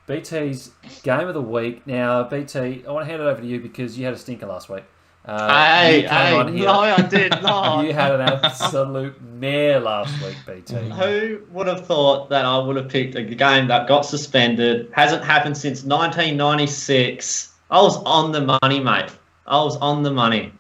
BT's game of the week. Now, BT, I want to hand it over to you because you had a stinker last week. No, I did not. You had an absolute mare last week, BT. Who would have thought that I would have picked a game that got suspended, hasn't happened since 1996? I was on the money, mate. I was on the money.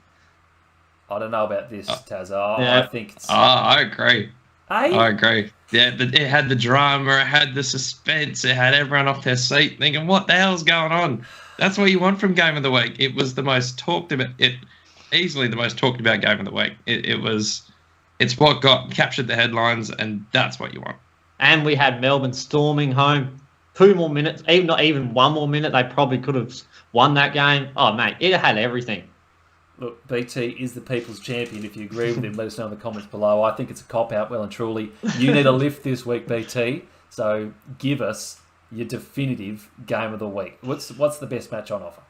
I don't know about this, Tazza. Yeah. I think it's... I agree. Hey? I agree. Yeah, it had the drama, it had the suspense, it had everyone off their seat thinking, what the hell's going on? That's what you want from Game of the Week. It was the most talked about, easily the most talked about Game of the Week. It's what captured the headlines, and that's what you want. And we had Melbourne storming home. 2 more minutes, not even 1 more minute, they probably could have won that game. Oh, mate, it had everything. Look, BT is the people's champion. If you agree with him, let us know in the comments below. I think it's a cop-out, well and truly. You need a lift this week, BT. So give us your definitive game of the week. What's the best match on offer?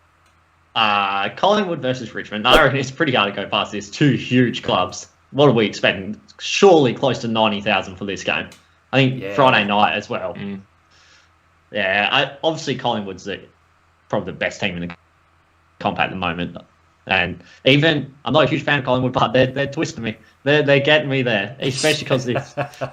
Collingwood versus Richmond. I reckon it's pretty hard to go past this. 2 huge clubs. What are we expecting? Surely close to 90,000 for this game. I think Friday night as well. Mm. Yeah, obviously Collingwood's probably the best team in the comp at the moment. And even, I'm not a huge fan of Collingwood, but they're twisting me. They're getting me there, especially because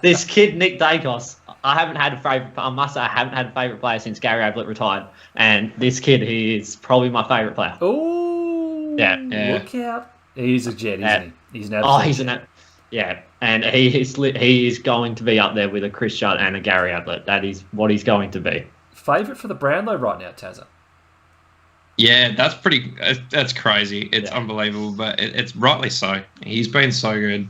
this kid, Nick Dacos, I haven't had a favourite player since Gary Ablett retired. And this kid, he is probably my favourite player. Ooh, yeah. Look out. He's a jet, isn't he? He's an absolute yeah. And he is going to be up there with a Chris Judd and a Gary Ablett. That is what he's going to be. Favourite for the Brownlow right now, Tazza? Yeah, that's crazy. It's unbelievable, but it's rightly so. He's been so good.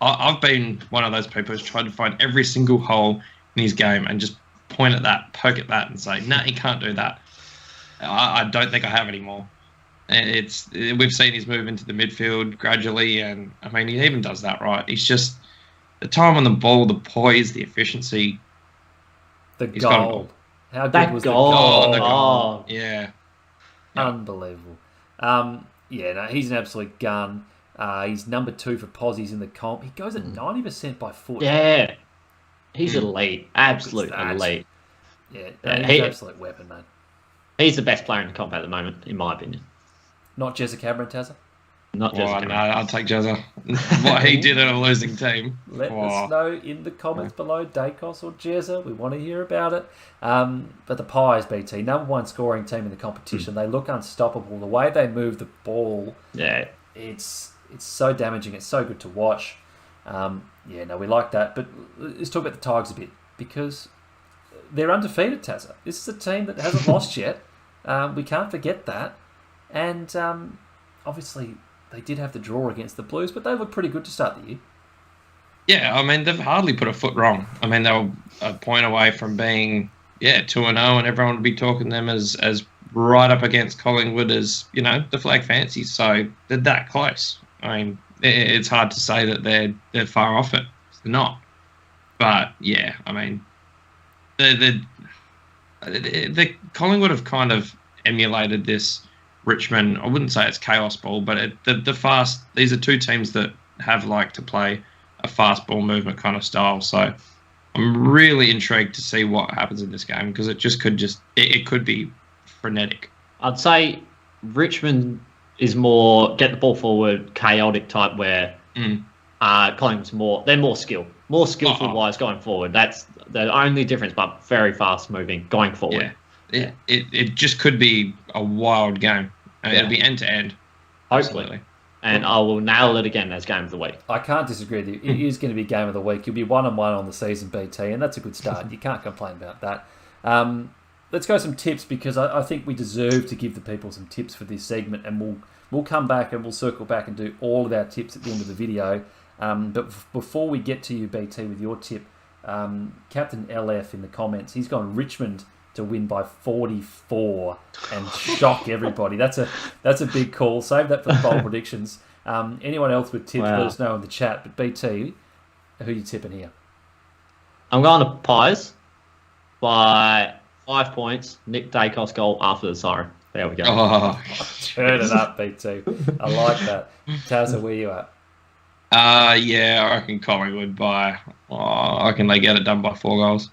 I've been one of those people who's tried to find every single hole in his game and just point at that, poke at that, and say, "No, he can't do that." I don't think I have anymore. And we've seen his move into the midfield gradually, and I mean, he even does that right. He's just the time on the ball, the poise, the efficiency. The goal. How good was goal? The goal. Yeah. Unbelievable. He's an absolute gun. He's number 2 for posies in the comp. He goes at 90% by foot. Yeah. He's elite. Absolute elite. Yeah, he's an absolute weapon, man. He's the best player in the comp at the moment, in my opinion. Not Jessica Cameron, Tazza? Not Jessica Cameron. No, I'll take Jezza. What he did in a losing team. Let us know in the comments below, Dacos or Jezza. We want to hear about it. But the Pies, BT, number 1 scoring team in the competition. They look unstoppable. The way they move the ball, it's so damaging. It's so good to watch. We like that. But let's talk about the Tigers a bit because they're undefeated, Tazza. This is a team that hasn't lost yet. We can't forget that. And obviously they did have the draw against the Blues, but they look pretty good to start the year. Yeah, I mean, they've hardly put a foot wrong. I mean, they were a point away from being, 2-0, and everyone would be talking them as right up against Collingwood as, the flag fancies. So they're that close. I mean, it's hard to say that they're far off it. They're not. But, yeah, I mean, the Collingwood have kind of emulated this Richmond. I wouldn't say it's chaos ball, but the fast. These are 2 teams that have liked to play a fast ball movement kind of style. So I'm really intrigued to see what happens in this game because it could be frenetic. I'd say Richmond is more get the ball forward, chaotic type where Collingwood's they're more skillful wise going forward. That's the only difference, but very fast moving going forward. Yeah. It just could be a wild game. It'll be end to end. Hopefully. And I will nail it again as game of the week. I can't disagree with you. It is going to be game of the week. You'll be 1-1 on the season, BT, and that's a good start. You can't complain about that. Let's go some tips because I think we deserve to give the people some tips for this segment, and we'll come back and we'll circle back and do all of our tips at the end of the video. But before we get to you, BT, with your tip, Captain LF in the comments, he's gone Richmond to win by 44 and shock everybody. That's a big call. Save that for the bold predictions. Anyone else with tips, let us know in the chat. But BT, who are you tipping here? I'm going to Pies by 5 points. Nick Dacos goal after the siren. There we go. Oh. Turn it up, BT. I like that. Tazza, where you at? I reckon Collingwood I reckon they get it done by 4 goals.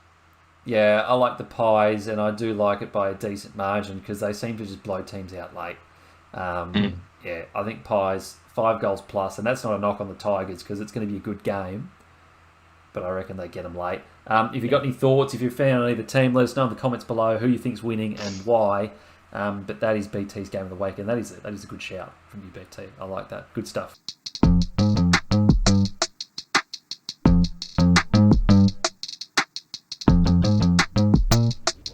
Yeah, I like the Pies, and I do like it by a decent margin because they seem to just blow teams out late. Yeah, I think Pies 5 goals plus, and that's not a knock on the Tigers because it's going to be a good game. But I reckon they get them late. If you've got any thoughts, if you're a fan of either team, let us know in the comments below who you think's winning and why. But that is BT's game of the week, and that is a good shout from you, BT. I like that. Good stuff.